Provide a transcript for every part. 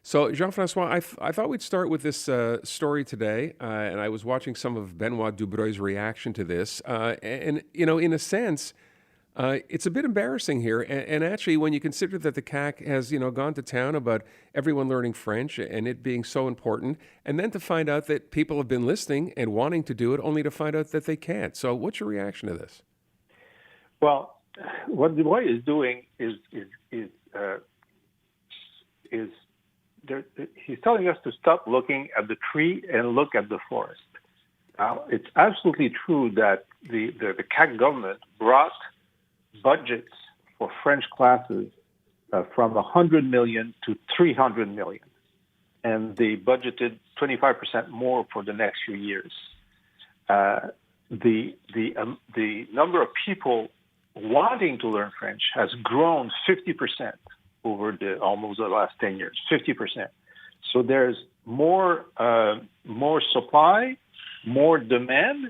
So, Jean-Francois, I thought we'd start with this story today, and I was watching some of Benoit Dubreuil's reaction to this, and in a sense, it's a bit embarrassing here. And actually, when you consider that the CAC has gone to town about everyone learning French and it being so important, and then to find out that people have been listening and wanting to do it, only to find out that they can't. So, what's your reaction to this? Well, what Dubois is doing is he's telling us to stop looking at the tree and look at the forest. Now, it's absolutely true that the CAC government brought budgets for French classes from 100 million to 300 million, and they budgeted 25% more for the next few years. The number of people wanting to learn French has grown 50% over almost the last 10 years, 50%. So there's more supply, more demand,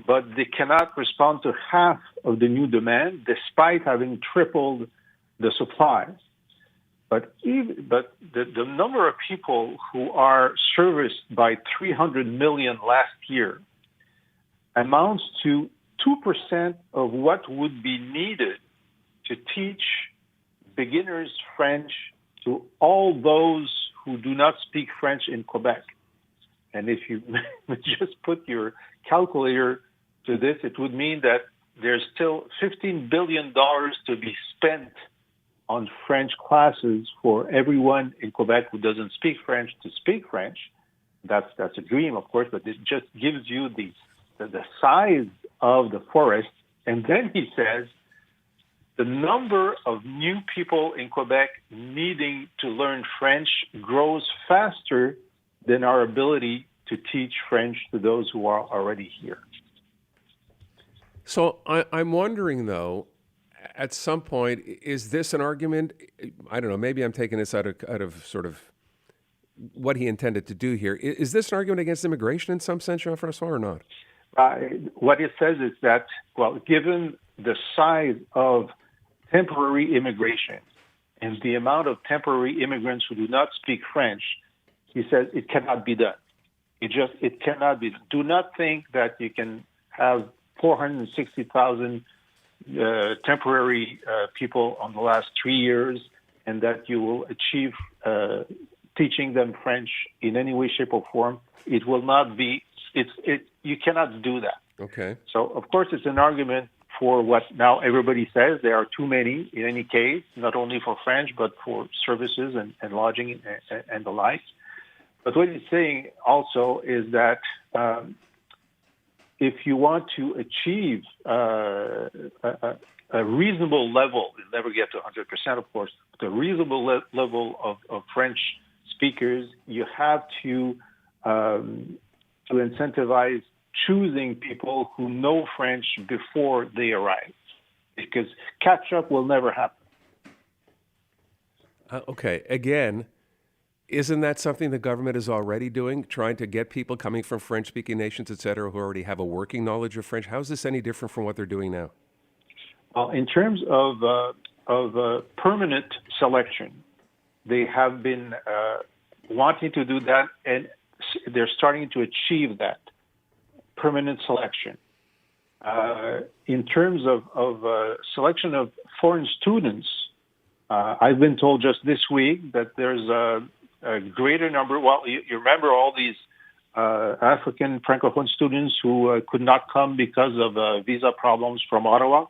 but they cannot respond to half of the new demand despite having tripled the supply. But the number of people who are serviced by 300 million last year amounts to 2% of what would be needed to teach beginners French to all those who do not speak French in Quebec. And if you just put your calculator to this, it would mean that there's still $15 billion to be spent on French classes for everyone in Quebec who doesn't speak French to speak French. That's a dream, of course, but it just gives you the size of the forest. And then he says, the number of new people in Quebec needing to learn French grows faster than our ability to teach French to those who are already here. So I'm wondering, though, at some point, is this an argument? I don't know, maybe I'm taking this out of sort of what he intended to do here. Is this an argument against immigration in some sense, Jean-Francois, or not? What it says is that, well, given the size of temporary immigration and the amount of temporary immigrants who do not speak French, he says it cannot be done. It cannot be done. Do not think that you can have 460,000 temporary people on the last 3 years and that you will achieve teaching them French in any way, shape, or form. It will not be. You cannot do that. Okay. So, of course, it's an argument for what now everybody says. There are too many in any case, not only for French, but for services and lodging and the like. But what he's saying also is that if you want to achieve a reasonable level, you'll never get to 100%, of course, but a reasonable level of French speakers, you have to incentivize choosing people who know French before they arrive, because catch-up will never happen. Okay. Again, isn't that something the government is already doing, trying to get people coming from French-speaking nations, et cetera, who already have a working knowledge of French? How is this any different from what they're doing now? Well, in terms of permanent selection, they have been wanting to do that, and they're starting to achieve that permanent selection. In terms of selection of foreign students, I've been told just this week that there's a greater number. Well, you remember all these African Francophone students who could not come because of visa problems from Ottawa.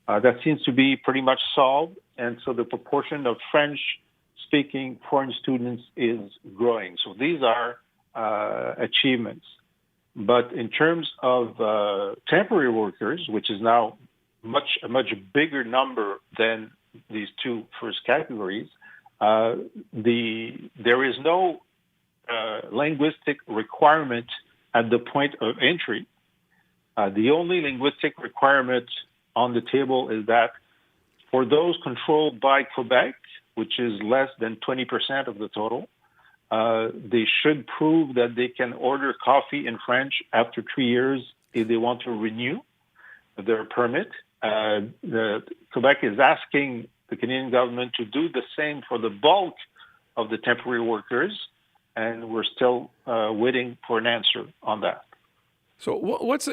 That seems to be pretty much solved. And so the proportion of French-speaking foreign students is growing. So these are achievements. But in terms of temporary workers, which is now a much bigger number than these two first categories, there is no linguistic requirement at the point of entry. The only linguistic requirement on the table is that for those controlled by Quebec, which is less than 20% of the total, they should prove that they can order coffee in French after 3 years if they want to renew their permit. Quebec is asking the Canadian government to do the same for the bulk of the temporary workers, and we're still waiting for an answer on that. So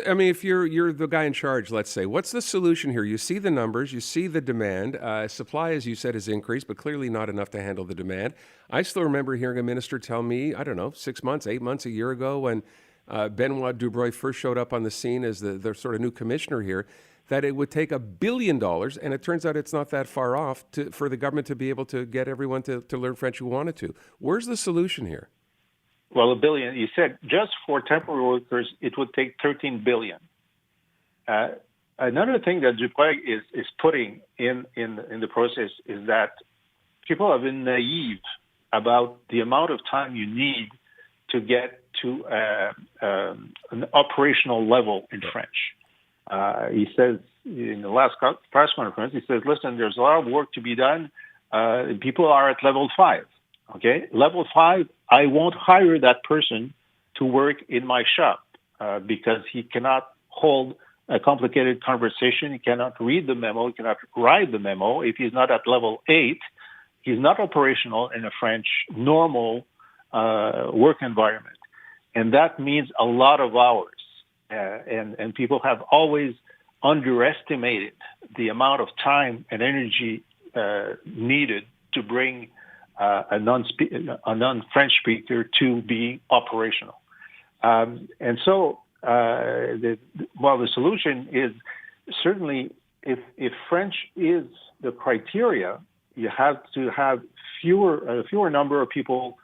I mean, if you're the guy in charge, let's say, what's the solution here? You see the numbers, you see the demand. Supply, as you said, has increased, but clearly not enough to handle the demand. I still remember hearing a minister tell me, I don't know, 6 months, 8 months, a year ago, when Benoit Dubroy first showed up on the scene as the sort of new commissioner here, that it would take $1 billion, and it turns out it's not that far off, for the government to be able to get everyone to learn French who wanted to. Where's the solution here? Well, $1 billion. You said just for temporary workers, it would take $13 billion. Another thing that Dupre is putting in the process is that people have been naive about the amount of time you need to get to an operational level in French. He says in the last press conference, he says, "Listen, there's a lot of work to be done. People are at level 5. Okay, level 5, I won't hire that person to work in my shop because he cannot hold a complicated conversation. He cannot read the memo. He cannot write the memo. If he's not at level 8, he's not operational in a French normal work environment. And that means a lot of hours. And people have always underestimated the amount of time and energy needed to bring a non-French speaker to be operational. And so, the solution is certainly if French is the criteria, you have to have a fewer number of people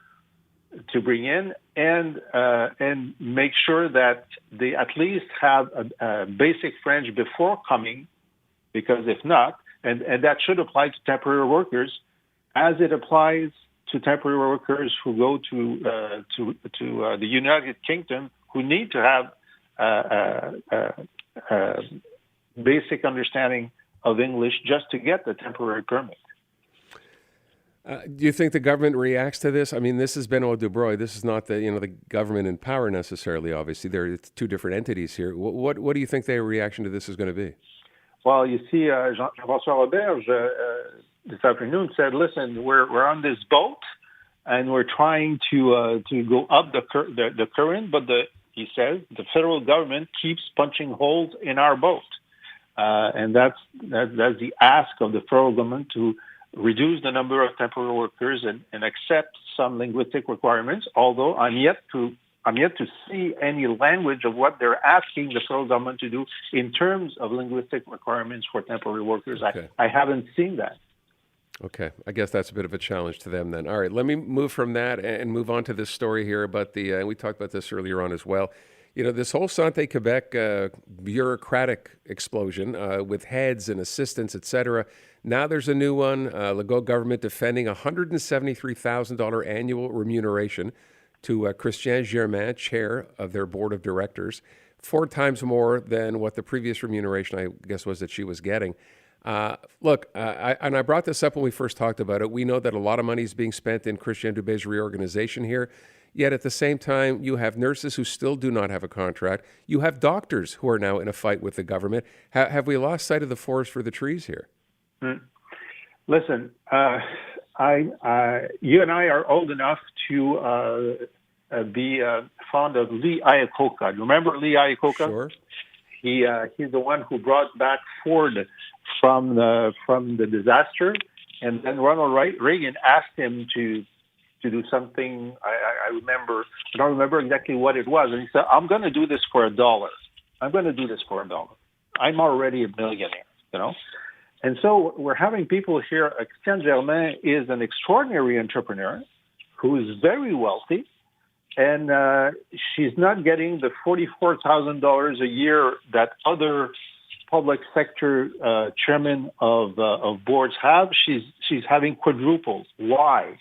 to bring in, and make sure that they at least have a basic French before coming, because if not, and that should apply to temporary workers, as it applies to temporary workers who go to the United Kingdom, who need to have basic understanding of English just to get the temporary permit. Do you think the government reacts to this? I mean, this is Benoit Dubroy. This is not the government in power necessarily. Obviously, it's two different entities here. What do you think their reaction to this is going to be? Well, you see, Jean-François Roberge this afternoon said, "Listen, we're on this boat, and we're trying to go up the current, but he says the federal government keeps punching holes in our boat, and that's the ask of the federal government to reduce the number of temporary workers and accept some linguistic requirements. Although I'm yet to see any language of what they're asking the federal government to do in terms of linguistic requirements for temporary workers. Okay. I haven't seen that." Okay, I guess that's a bit of a challenge to them then. All right, let me move from that and move on to this story here about and we talked about this earlier on as well. This whole Santé Québec bureaucratic explosion with heads and assistants, et cetera. Now there's a new one, Legault government defending $173,000 annual remuneration to Christian Germain, chair of their board of directors, 4 times more than what the previous remuneration, I guess, was that she was getting. Look, I brought this up when we first talked about it. We know that a lot of money is being spent in Christian Dubé's reorganization here. Yet at the same time, you have nurses who still do not have a contract. You have doctors who are now in a fight with the government. Have we lost sight of the forest for the trees here? Listen, you and I are old enough to be fond of Lee Iacocca. Remember Lee Iacocca? Sure. He's the one who brought back Ford from the disaster, and then Ronald Reagan asked him to do something. I don't remember exactly what it was, and he said, "I'm going to do this for $1. I'm going to do this for $1. I'm already a millionaire, And so we're having people here. Christian Germain is an extraordinary entrepreneur who is very wealthy, and she's not getting the $44,000 a year that other public sector chairmen of boards have. She's having quadruples. Why?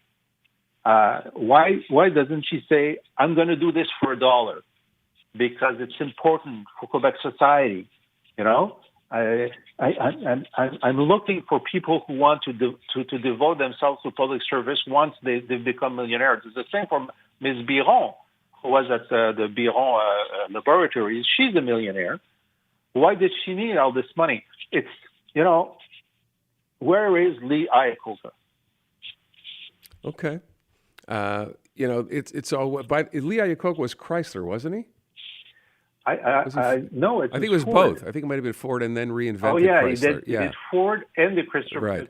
Why doesn't she say, "I'm going to do this for $1 because it's important for Quebec society"? I'm looking for people who want to devote themselves to public service once they become millionaires. It's the same for Ms. Biron, who was at the Biron laboratories. She's a millionaire. Why did she need all this money? It's, where is Lee Iacocca? Okay. It's all. But Lee Iacocca was Chrysler, wasn't he? No, I think it was Ford. both. I think it might have been Ford and then reinvented Oh yeah, Chrysler. he did Ford and the Chrysler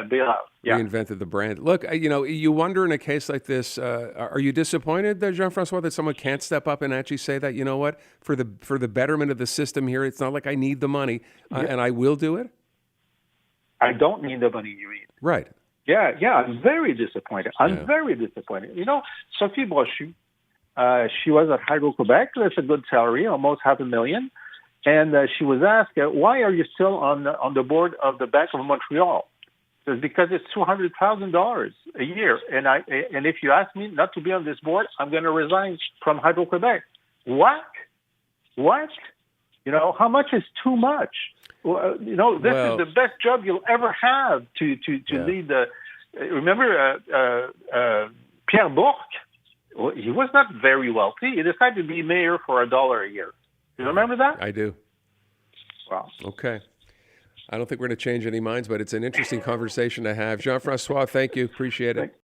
bailout. Yeah. Reinvented the brand. Look, you wonder in a case like this, are you disappointed, Jean-Francois, that someone can't step up and actually say that, you know what, for the betterment of the system here, it's not like I need the money, and I will do it? I don't need the money, you mean. Right. Yeah, I'm very disappointed. Very disappointed. Sophie Brochu, she was at Hydro-Quebec. That's a good salary, almost $500,000. And she was asked, why are you still on the board of the Bank of Montreal? It's because it's $200,000 a year. And if you ask me not to be on this board, I'm going to resign from Hydro-Quebec. What? How much is too much? Well, this is the best job you'll ever have to lead the... Remember Pierre Bourque? Well, he was not very wealthy. He decided to be mayor for $1 a year. You remember that? I do. Wow. Okay. I don't think we're going to change any minds, but it's an interesting conversation to have. Jean-Francois, thank you. Appreciate it.